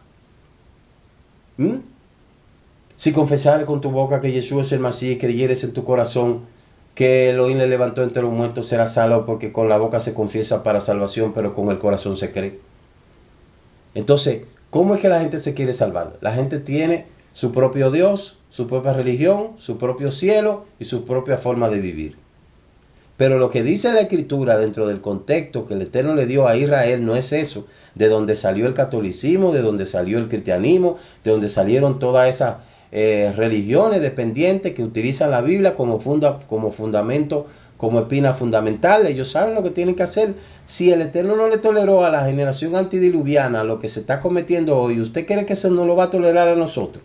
Si confesares con tu boca que Jesús es el Mashiach y creyeres en tu corazón que Elohim le levantó entre los muertos, serás salvo, porque con la boca se confiesa para salvación, pero con el corazón se cree. Entonces, ¿cómo es que la gente se quiere salvar? La gente tiene su propio Dios, su propia religión, su propio cielo y su propia forma de vivir. Pero lo que dice la Escritura dentro del contexto que el Eterno le dio a Israel no es eso. De donde salió el catolicismo, de donde salió el cristianismo, de donde salieron todas esas religiones dependientes que utilizan la Biblia como fundamento, como espina fundamental. Ellos saben lo que tienen que hacer. Si el Eterno no le toleró a la generación antidiluviana lo que se está cometiendo hoy, ¿usted cree que eso no lo va a tolerar a nosotros?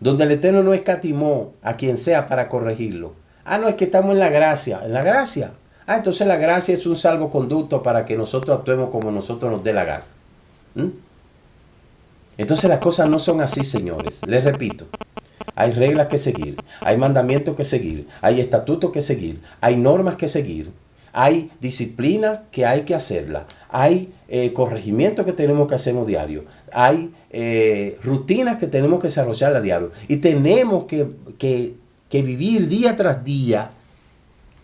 donde el Eterno no escatimó a quien sea para corregirlo. Ah, no, es que estamos en la gracia. ¿En la gracia? Ah, entonces la gracia es un salvoconducto para que nosotros actuemos como nosotros nos dé la gana. Entonces las cosas no son así, señores. Les repito. Hay reglas que seguir, hay mandamientos que seguir, hay estatutos que seguir, hay normas que seguir, hay disciplina que hay que hacerla, hay corregimientos que tenemos que hacer diario, hay rutinas que tenemos que desarrollar a diario y tenemos que vivir día tras día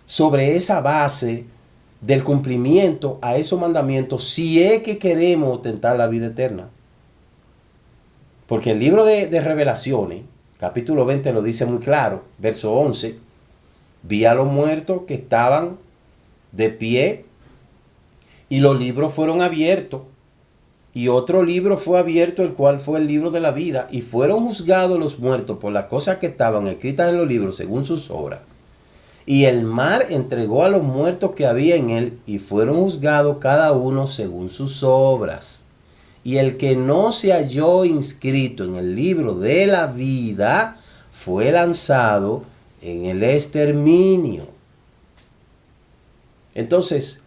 sobre esa base del cumplimiento a esos mandamientos si es que queremos tentar la vida eterna. Porque el libro de Revelaciones, capítulo 20 lo dice muy claro, verso 11, vi a los muertos que estaban de pie y los libros fueron abiertos y otro libro fue abierto, el cual fue el libro de la vida, y fueron juzgados los muertos por las cosas que estaban escritas en los libros según sus obras. Y el mar entregó a los muertos que había en él y fueron juzgados cada uno según sus obras. Y el que no se halló inscrito en el libro de la vida fue lanzado en el exterminio. Entonces,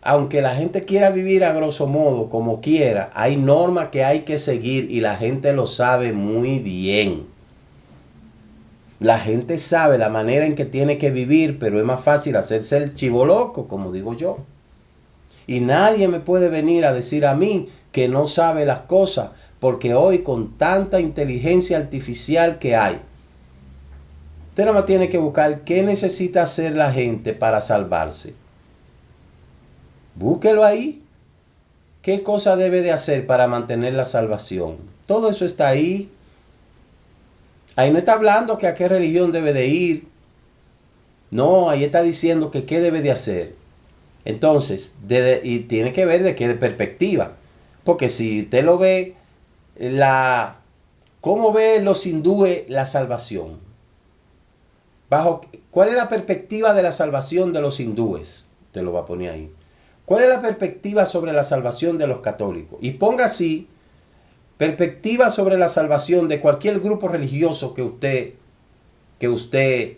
aunque la gente quiera vivir a grosso modo como quiera, hay normas que hay que seguir y la gente lo sabe muy bien. La gente sabe la manera en que tiene que vivir, pero es más fácil hacerse el chivo loco, como digo yo. Y nadie me puede venir a decir a mí que no sabe las cosas, porque hoy con tanta inteligencia artificial que hay, usted nada más tiene que buscar qué necesita hacer la gente para salvarse. Búsquelo ahí. ¿Qué cosa debe de hacer para mantener la salvación? Todo eso está ahí. Ahí no está hablando que a qué religión debe de ir. No, ahí está diciendo que qué debe de hacer. Entonces, y tiene que ver de qué perspectiva. Porque si usted lo ve, ¿cómo ven los hindúes la salvación? ¿Cuál es la perspectiva de la salvación de los hindúes? Usted lo va a poner ahí. ¿Cuál es la perspectiva sobre la salvación de los católicos? Y ponga así, perspectiva sobre la salvación de cualquier grupo religioso que usted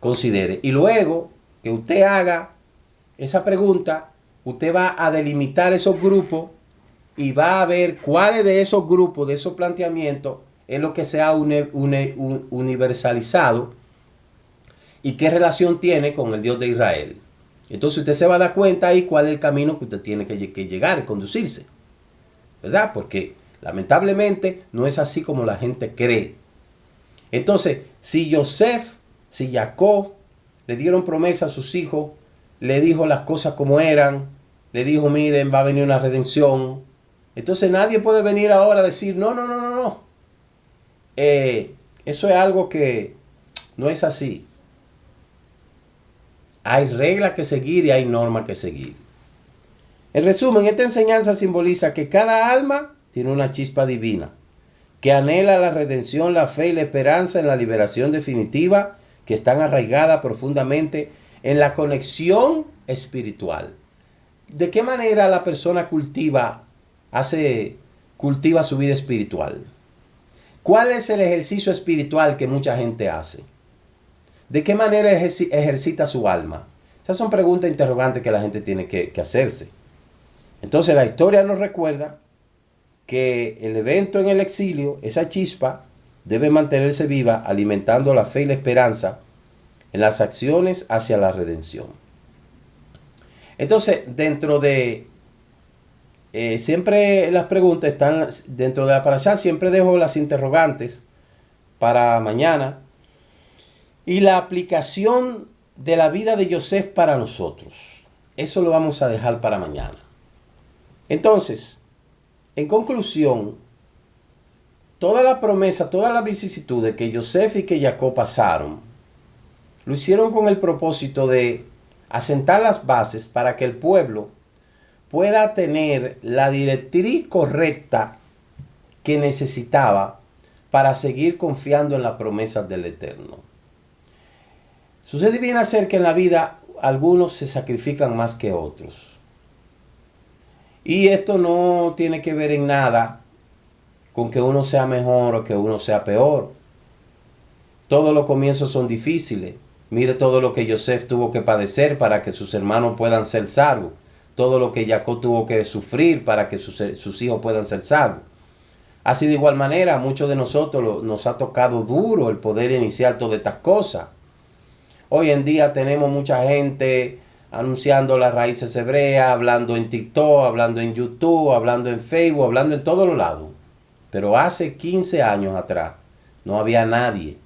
considere. Y luego que usted haga esa pregunta, usted va a delimitar esos grupos y va a ver cuáles de esos grupos, de esos planteamientos, es lo que se ha universalizado y qué relación tiene con el Dios de Israel. Entonces usted se va a dar cuenta ahí cuál es el camino que usted tiene que llegar y conducirse, ¿verdad? Porque lamentablemente no es así como la gente cree. Entonces, si Jacob le dieron promesa a sus hijos, le dijo las cosas como eran, le dijo, miren, va a venir una redención. Entonces nadie puede venir ahora a decir, no. Eso es algo que no es así. Hay reglas que seguir y hay normas que seguir. En resumen, esta enseñanza simboliza que cada alma tiene una chispa divina, que anhela la redención, la fe y la esperanza en la liberación definitiva, que están arraigadas profundamente en la conexión espiritual. ¿De qué manera la persona cultiva su vida espiritual? ¿Cuál es el ejercicio espiritual que mucha gente hace? ¿De qué manera ejercita su alma? Esas son preguntas interrogantes que la gente tiene que hacerse. Entonces la historia nos recuerda que el evento en el exilio, esa chispa, debe mantenerse viva, alimentando la fe y la esperanza en las acciones hacia la redención. Entonces, dentro de siempre las preguntas están dentro de la parashá, siempre dejo las interrogantes para mañana y la aplicación de la vida de Yosef para nosotros. Eso lo vamos a dejar para mañana. Entonces, en conclusión, toda la promesa, todas las vicisitudes que Yosef y que Jacob pasaron, lo hicieron con el propósito de asentar las bases para que el pueblo pueda tener la directriz correcta que necesitaba para seguir confiando en las promesas del Eterno. Sucede bien hacer que en la vida algunos se sacrifican más que otros. Y esto no tiene que ver en nada con que uno sea mejor o que uno sea peor. Todos los comienzos son difíciles. Mire todo lo que Joseph tuvo que padecer para que sus hermanos puedan ser salvos. Todo lo que Jacob tuvo que sufrir para que sus hijos puedan ser salvos. Así de igual manera, a muchos de nosotros nos ha tocado duro el poder iniciar todas estas cosas. Hoy en día tenemos mucha gente anunciando las raíces hebreas, hablando en TikTok, hablando en YouTube, hablando en Facebook, hablando en todos los lados. Pero hace 15 años atrás no había nadie.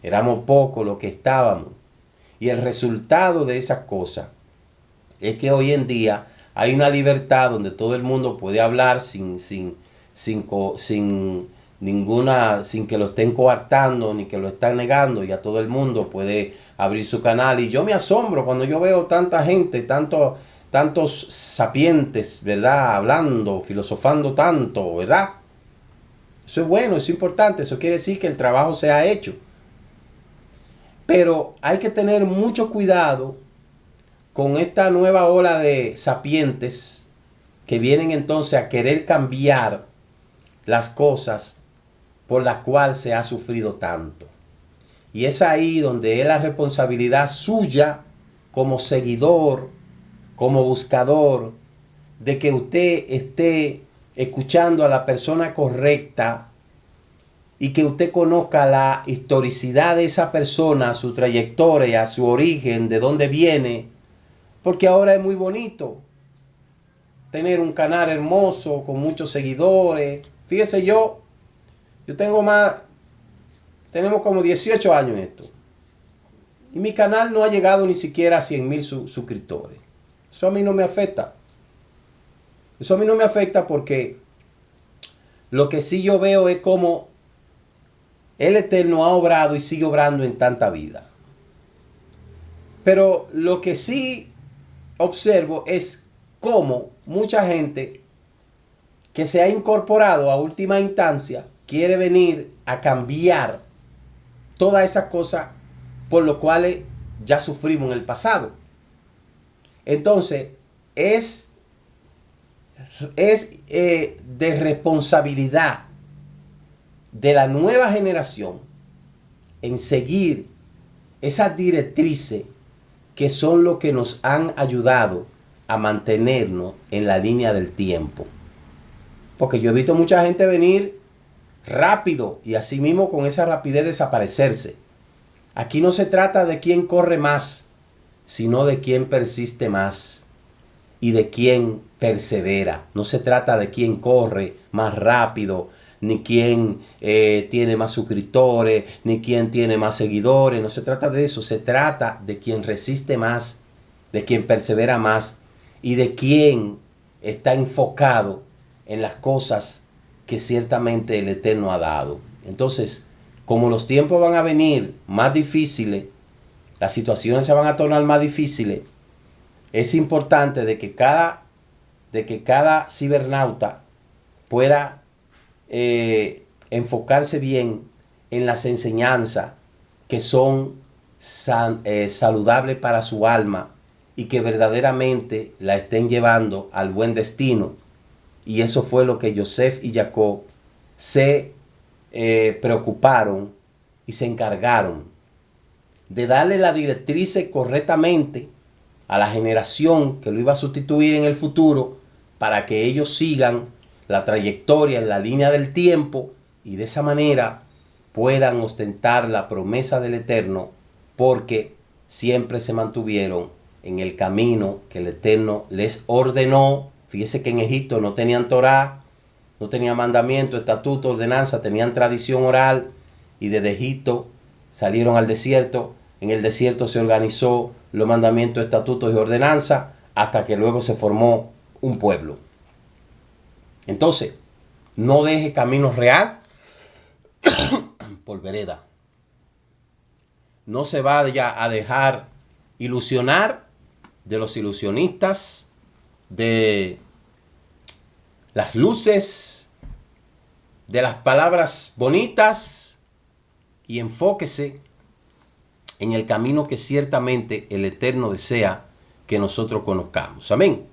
Éramos pocos los que estábamos. Y el resultado de esas cosas es que hoy en día hay una libertad donde todo el mundo puede hablar sin que lo estén coartando ni que lo estén negando. Ya todo el mundo puede abrir su canal. Y yo me asombro cuando yo veo tanta gente, tantos sapientes, ¿verdad? Hablando, filosofando tanto, ¿verdad? Eso es bueno, eso es importante. Eso quiere decir que el trabajo se ha hecho. Pero hay que tener mucho cuidado con esta nueva ola de sapientes que vienen entonces a querer cambiar las cosas por las cuales se ha sufrido tanto. Y es ahí donde es la responsabilidad suya como seguidor, como buscador, de que usted esté escuchando a la persona correcta y que usted conozca la historicidad de esa persona, su trayectoria, su origen, de dónde viene. Porque ahora es muy bonito tener un canal hermoso con muchos seguidores. Fíjese, yo tenemos como 18 años en esto. Y mi canal no ha llegado ni siquiera a 100,000 suscriptores. Eso a mí no me afecta. Eso a mí no me afecta porque lo que sí yo veo es cómo el Eterno ha obrado y sigue obrando en tanta vida. Pero lo que sí observo es cómo mucha gente que se ha incorporado a última instancia quiere venir a cambiar todas esas cosas por lo cuales ya sufrimos en el pasado. Entonces, es de responsabilidad de la nueva generación en seguir esas directrices que son lo que nos han ayudado a mantenernos en la línea del tiempo. Porque yo he visto mucha gente venir rápido y así mismo con esa rapidez desaparecerse. Aquí no se trata de quién corre más, sino de quién persiste más y de quién persevera. No se trata de quién corre más rápido, ni quién tiene más suscriptores, ni quién tiene más seguidores. No se trata de eso. Se trata de quien resiste más, de quien persevera más y de quien está enfocado en las cosas que ciertamente el Eterno ha dado. Entonces, como los tiempos van a venir más difíciles, las situaciones se van a tornar más difíciles, es importante de que cada cibernauta pueda enfocarse bien en las enseñanzas que son saludables para su alma y que verdaderamente la estén llevando al buen destino. Y eso fue lo que Joseph y Jacob se preocuparon y se encargaron de darle la directriz correctamente a la generación que lo iba a sustituir en el futuro para que ellos sigan la trayectoria en la línea del tiempo y de esa manera puedan ostentar la promesa del Eterno, porque siempre se mantuvieron en el camino que el Eterno les ordenó. Fíjese que en Egipto no tenían Torá, no tenían mandamiento, estatuto, ordenanza, tenían tradición oral, y desde Egipto salieron al desierto. En el desierto se organizó los mandamientos, estatutos y ordenanzas hasta que luego se formó un pueblo. Entonces, no deje camino real por vereda. No se vaya a dejar ilusionar de los ilusionistas, de las luces, de las palabras bonitas, y enfóquese en el camino que ciertamente el Eterno desea que nosotros conozcamos. Amén.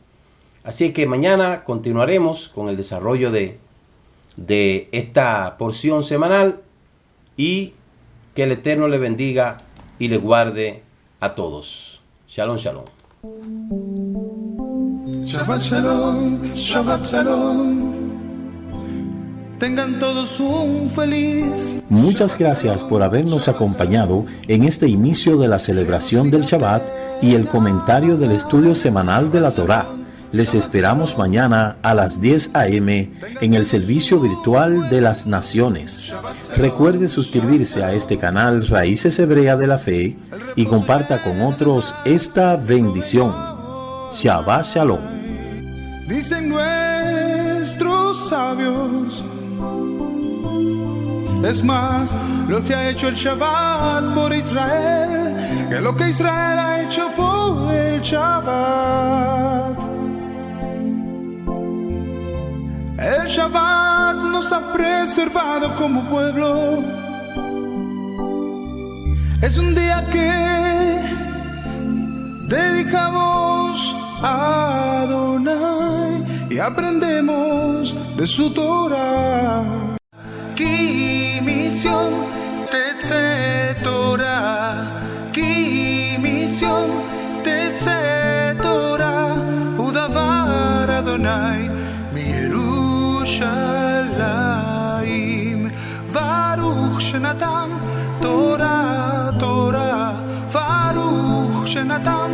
Así que mañana continuaremos con el desarrollo de esta porción semanal y Que el Eterno le bendiga y le guarde a todos. Shalom, shalom. Shabbat Shalom, Shabbat Shalom. Tengan todos un feliz. Muchas gracias por habernos acompañado en este inicio de la celebración del Shabbat y el comentario del estudio semanal de la Torá. Les esperamos mañana a las 10 a.m. en el servicio virtual de las naciones. Recuerde suscribirse a este canal Raíces Hebreas de la Fe y comparta con otros esta bendición. Shabbat Shalom. Dicen nuestros sabios, es más lo que ha hecho el Shabbat por Israel que lo que Israel ha hecho por el Shabbat. El Shabbat nos ha preservado como pueblo. Es un día que dedicamos a Adonai y aprendemos de su Torah. Ki misión Tetze Torah, Ki misión Tetze Torah, Udavar Adonai Yerushalayim, Baruch Shenatan Torah, Torah, Baruch Shenatan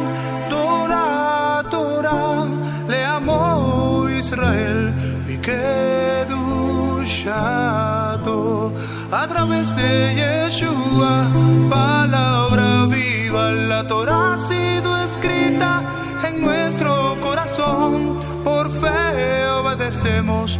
Torah, Torah, Leamo Israel Mikedushato, a través de Yeshua, palabra viva, la Torah ha sido escrita en nuestro corazón, por fe obedecemos